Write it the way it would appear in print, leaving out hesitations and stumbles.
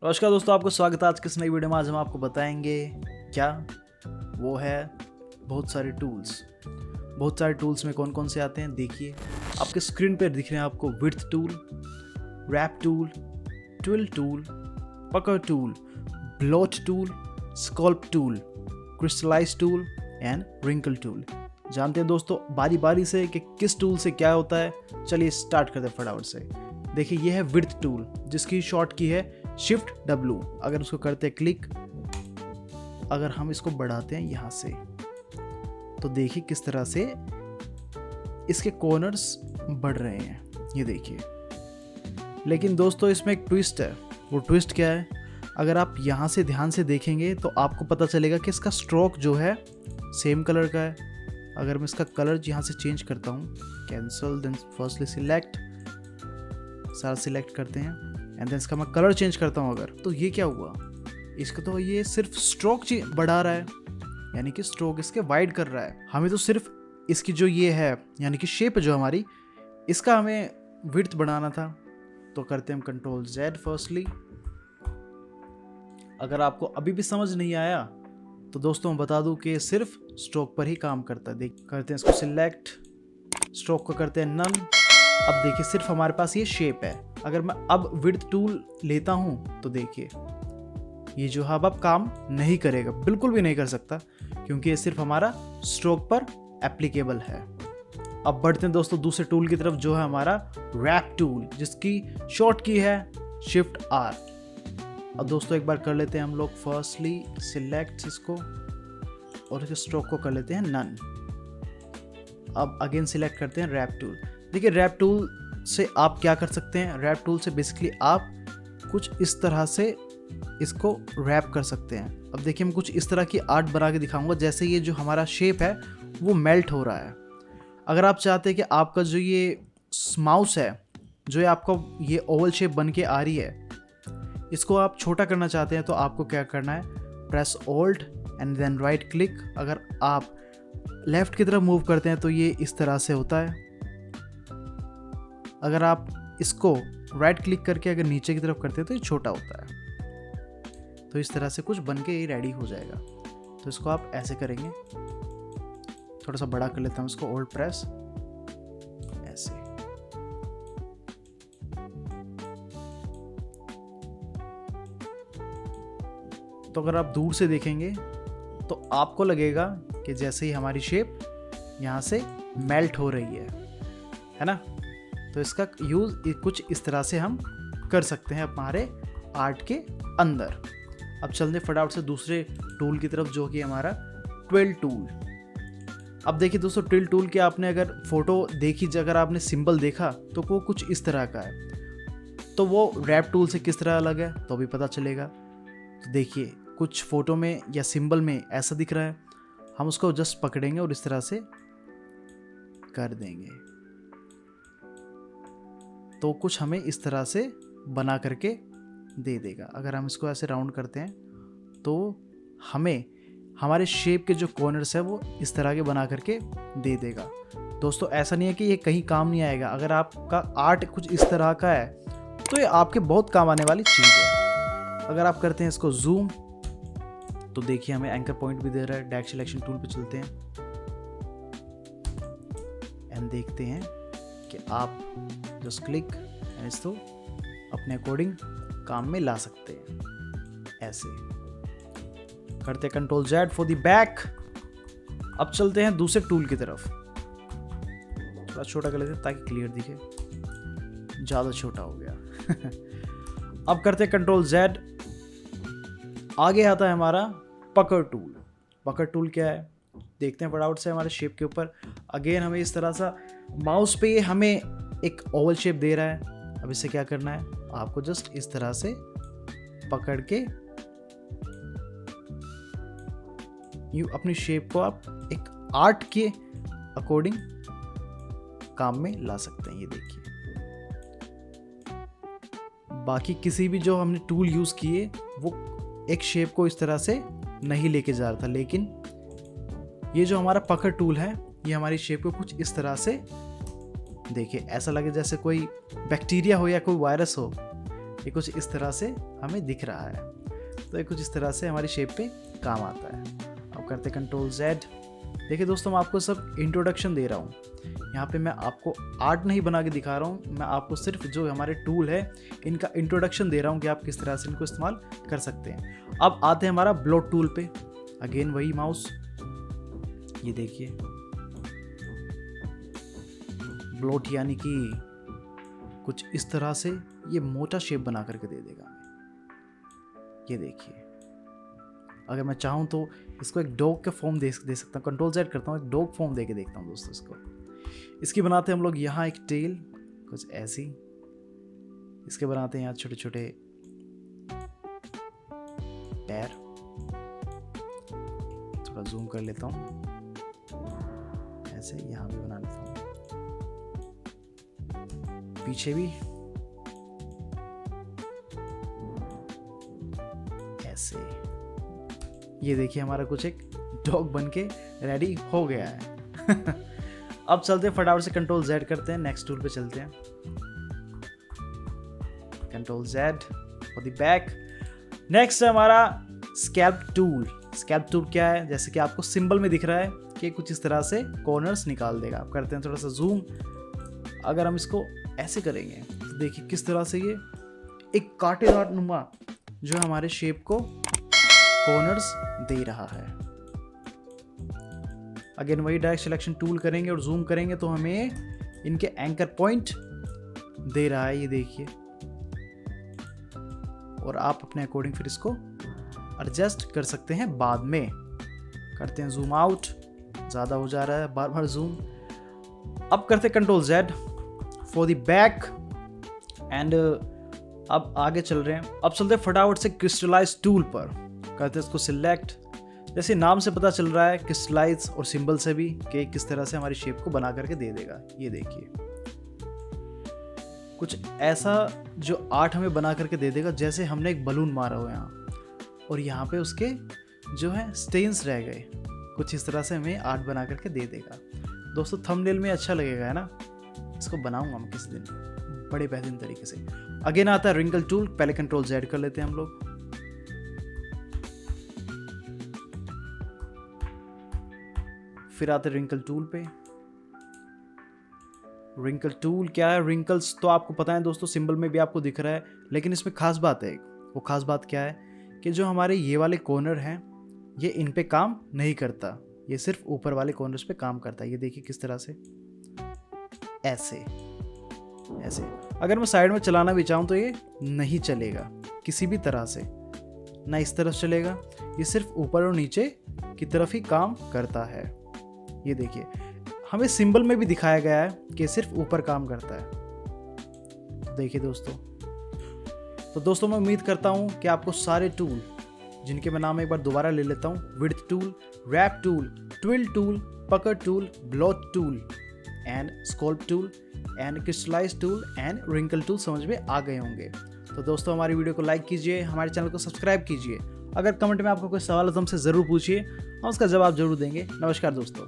नमस्कार दोस्तों, आपको स्वागत है आज की इस नई वीडियो में। आज हम आपको बताएंगे क्या वो है बहुत सारे टूल्स में कौन कौन से आते हैं। देखिए आपके स्क्रीन पर दिख रहे हैं आपको width tool, wrap tool, twirl tool, pucker tool, bloat tool, sculpt tool, crystallize tool and wrinkle tool. जानते हैं दोस्तों बारी बारी से कि किस टूल से क्या होता है। चलिए स्टार्ट करते हैं फटाफट से। देखिए ये है विड्थ टूल जिसकी शॉर्ट की है शिफ्ट W। अगर उसको करते हैं क्लिक, अगर हम इसको बढ़ाते हैं यहाँ से तो देखिए किस तरह से इसके कॉर्नर्स बढ़ रहे हैं, ये देखिए। लेकिन दोस्तों इसमें एक ट्विस्ट है। वो ट्विस्ट क्या है? अगर आप यहाँ से ध्यान से देखेंगे तो आपको पता चलेगा कि इसका स्ट्रोक जो है सेम कलर का है। अगर मैं इसका कलर यहाँ से चेंज करता हूँ, कैंसिल, देन फर्स्टली सिलेक्ट, सारा सिलेक्ट करते हैं एंड देन इसका मैं कलर चेंज करता हूँ अगर, तो ये क्या हुआ? इसका तो ये सिर्फ स्ट्रोक बढ़ा रहा है, यानी कि स्ट्रोक इसके वाइड कर रहा है। हमें तो सिर्फ इसकी जो ये है यानी कि शेप जो हमारी, इसका हमें विड्थ बढ़ाना था। तो करते हैं हम कंट्रोल Z फर्स्टली। अगर आपको अभी भी समझ नहीं आया तो दोस्तों मैं बता दूं कि सिर्फ स्ट्रोक पर ही काम करता है। देख करते हैं इसको सिलेक्ट, स्ट्रोक को करते हैं नन। अब देखिए सिर्फ हमारे पास ये शेप है। अगर मैं अब विड्थ टूल लेता हूं तो देखिए ये जो है अब काम नहीं करेगा, बिल्कुल भी नहीं कर सकता, क्योंकि ये सिर्फ हमारा स्ट्रोक पर एप्लीकेबल है। अब बढ़ते हैं दोस्तों दूसरे टूल की तरफ जो है हमारा रैप टूल, जिसकी शॉर्ट की है शिफ्ट R। अब दोस्तों एक बार कर लेते हैं हम लोग फर्स्टली सिलेक्ट इसको और इस स्ट्रोक को कर लेते हैं नन। अब अगेन सिलेक्ट करते हैं रैप टूल। देखिए रैप टूल से आप क्या कर सकते हैं? रैप टूल से बेसिकली आप कुछ इस तरह से इसको रैप कर सकते हैं। अब देखिए मैं कुछ इस तरह की आर्ट बना के दिखाऊंगा, जैसे ये जो हमारा शेप है वो मेल्ट हो रहा है। अगर आप चाहते हैं कि आपका जो ये माउस है, जो ये आपका ये ओवल शेप बन के आ रही है, इसको आप छोटा करना चाहते हैं तो आपको क्या करना है? Press alt and then right click. अगर आप लेफ्ट की तरफ मूव करते हैं तो ये इस तरह से होता है। अगर आप इसको राइट क्लिक करके अगर नीचे की तरफ करते हैं तो ये छोटा होता है। तो इस तरह से कुछ बन के ये रेडी हो जाएगा। तो इसको आप ऐसे करेंगे, थोड़ा सा बड़ा कर लेता हूँ इसको, ऑल्ट प्रेस ऐसे। तो अगर आप दूर से देखेंगे तो आपको लगेगा कि जैसे ही हमारी शेप यहाँ से मेल्ट हो रही है ना। तो इसका यूज़ कुछ इस तरह से हम कर सकते हैं हमारे आर्ट के अंदर। अब चलते फटाफट से दूसरे टूल की तरफ जो कि हमारा ट्विल टूल। अब देखिए दोस्तों ट्विल टूल के आपने अगर फोटो देखी, अगर आपने सिंबल देखा तो वो कुछ इस तरह का है। तो वो रैप टूल से किस तरह अलग है तो भी पता चलेगा। तो देखिए कुछ फोटो में या सिंबल में ऐसा दिख रहा है, हम उसको जस्ट पकड़ेंगे और इस तरह से कर देंगे तो कुछ हमें इस तरह से बना करके दे देगा। अगर हम इसको ऐसे राउंड करते हैं तो हमें हमारे शेप के जो कॉर्नर्स है वो इस तरह के बना करके दे देगा। दोस्तों ऐसा नहीं है कि ये कहीं काम नहीं आएगा। अगर आपका आर्ट कुछ इस तरह का है तो ये आपके बहुत काम आने वाली चीज़ है। अगर आप करते हैं इसको जूम तो देखिए हमें एंकर पॉइंट भी दे रहा है। डायरेक्ट सिलेक्शन टूल पे चलते हैं एंड देखते हैं कि आप जस्ट क्लिक एंड इसको अपने अकॉर्डिंग काम में ला सकते हैं। ऐसे करते control Z for the back. अब चलते हैं दूसरे टूल की तरफ। थोड़ा छोटा कर लेते हैं ताकि क्लियर दिखे, ज़्यादा छोटा हो गया। अब करते हैं कंट्रोल Z। आगे आता है हमारा पकर टूल। पकर टूल क्या है देखते हैं फटाफट से। हमारे शेप के ऊपर अगेन हमें इस तरह सा माउस पे ये हमें एक ओवल शेप दे रहा है। अब इससे क्या करना है? आपको जस्ट इस तरह से पकड़ के यूं अपनी शेप को आप एक आर्ट के अकॉर्डिंग काम में ला सकते हैं। ये देखिए बाकी किसी भी जो हमने टूल यूज किए वो एक शेप को इस तरह से नहीं लेके जा रहा था, लेकिन ये जो हमारा पकड़ टूल है ये हमारी शेप को कुछ इस तरह से देखिए ऐसा लगे जैसे कोई बैक्टीरिया हो या कोई वायरस हो, ये कुछ इस तरह से हमें दिख रहा है। तो ये कुछ इस तरह से हमारी शेप पे काम आता है। अब करते कंट्रोल Z। देखिए दोस्तों, मैं आपको सब इंट्रोडक्शन दे रहा हूँ। यहाँ पे मैं आपको आर्ट नहीं बना के दिखा रहा हूँ, मैं आपको सिर्फ जो हमारे टूल है इनका इंट्रोडक्शन दे रहा हूँ कि आप किस तरह से इनको इस्तेमाल कर सकते हैं। अब आते हैं हमारा ब्लोट टूल पे। अगेन वही माउस, ये देखिए ब्लोट यानी कि कुछ इस तरह से ये मोटा शेप बना करके दे देगा। ये देखिए, अगर मैं चाहूँ तो इसको एक डॉग का फॉर्म दे सकता हूँ। कंट्रोल Z करता हूँ, एक डॉग फॉर्म दे के देखता हूँ दोस्तों इसको। इसकी बनाते हैं हम लोग यहाँ एक टेल कुछ ऐसी, इसके बनाते हैं यहाँ छोटे छोटे पैर। थोड़ा जूम कर लेता हूँ, ऐसे यहाँ भी बना लेता हूँ, पीछे भी ऐसे। ये देखिए हमारा कुछ एक डॉग बन के रेडी हो गया है। अब चलते हैं फटाफट से कंट्रोल Z करते हैं, नेक्स्ट टूल पे चलते हैं। Control Z for the back. Next है हमारा स्कैल्प टूल। स्कैल्प टूल क्या है, जैसे कि आपको सिंबल में दिख रहा है कि कुछ इस तरह से कॉर्नर्स निकाल देगा। आप करते हैं थोड़ा सा जूम। अगर हम इसको ऐसे करेंगे तो देखिए किस तरह से ये एक कांटेदार नुमा जो हमारे शेप को कॉर्नर्स दे रहा है। अगेन वही डायरेक्ट सिलेक्शन टूल करेंगे और जूम करेंगे तो हमें इनके एंकर पॉइंट दे रहा है, ये देखिए। और आप अपने अकॉर्डिंग फिर इसको एडजस्ट कर सकते हैं बाद में। करते हैं जूम आउट, ज़्यादा हो जा रहा है, बार बार जूम। अब करते हैं control Z for the back and अब आगे चल रहे हैं। अब चलते हैं फटाफट से क्रिस्टलाइज टूल पर। करते हैं इसको सिलेक्ट। जैसे नाम से पता चल रहा है क्रिस्टलाइज और सिंबल से भी कि किस तरह से हमारी शेप को बना करके दे देगा। ये देखिए कुछ ऐसा जो आर्ट हमें बना करके दे देगा, जैसे हमने एक बलून मारा हो यहाँ और यहाँ पे उसके जो है स्टेन्स रह गए, कुछ इस तरह से हमें आर्ट बना करके दे देगा। दोस्तों थंबनेल में अच्छा लगेगा है ना, इसको बनाऊंगा मैं किसी दिन बड़े बेहतरीन तरीके से। अगेन आता है रिंकल टूल। पहले कंट्रोल Z कर लेते हैं हम लोग। फिर आते रिंकल टूल पे। रिंकल टूल क्या है, रिंकल्स तो आपको पता है दोस्तों, सिंबल में भी आपको दिख रहा है, लेकिन इसमें खास बात है। वो खास बात क्या है कि जो हमारे ये वाले कॉर्नर हैं ये इन पे काम नहीं करता, ये सिर्फ ऊपर वाले कॉर्नर्स पे काम करता है। ये देखिए किस तरह से ऐसे ऐसे। अगर मैं साइड में चलाना भी चाहूँ तो ये नहीं चलेगा किसी भी तरह से, ना इस तरफ चलेगा, ये सिर्फ ऊपर और नीचे की तरफ ही काम करता है। ये देखिए हमें सिंबल में भी दिखाया गया है कि सिर्फ ऊपर काम करता है। देखिए दोस्तों, तो दोस्तों मैं उम्मीद करता हूँ कि आपको सारे टूल, जिनके मैं नाम एक बार दोबारा ले लेता हूँ, width tool, wrap tool, twirl tool, pucker tool, bloat tool and sculpt tool and crystallize tool and wrinkle tool समझ में आ गए होंगे। तो दोस्तों हमारी वीडियो को लाइक कीजिए, हमारे चैनल को सब्सक्राइब कीजिए। अगर कमेंट में आपको कोई सवाल है तो हमसे ज़रूर पूछिए, हम उसका जवाब जरूर देंगे। नमस्कार दोस्तों।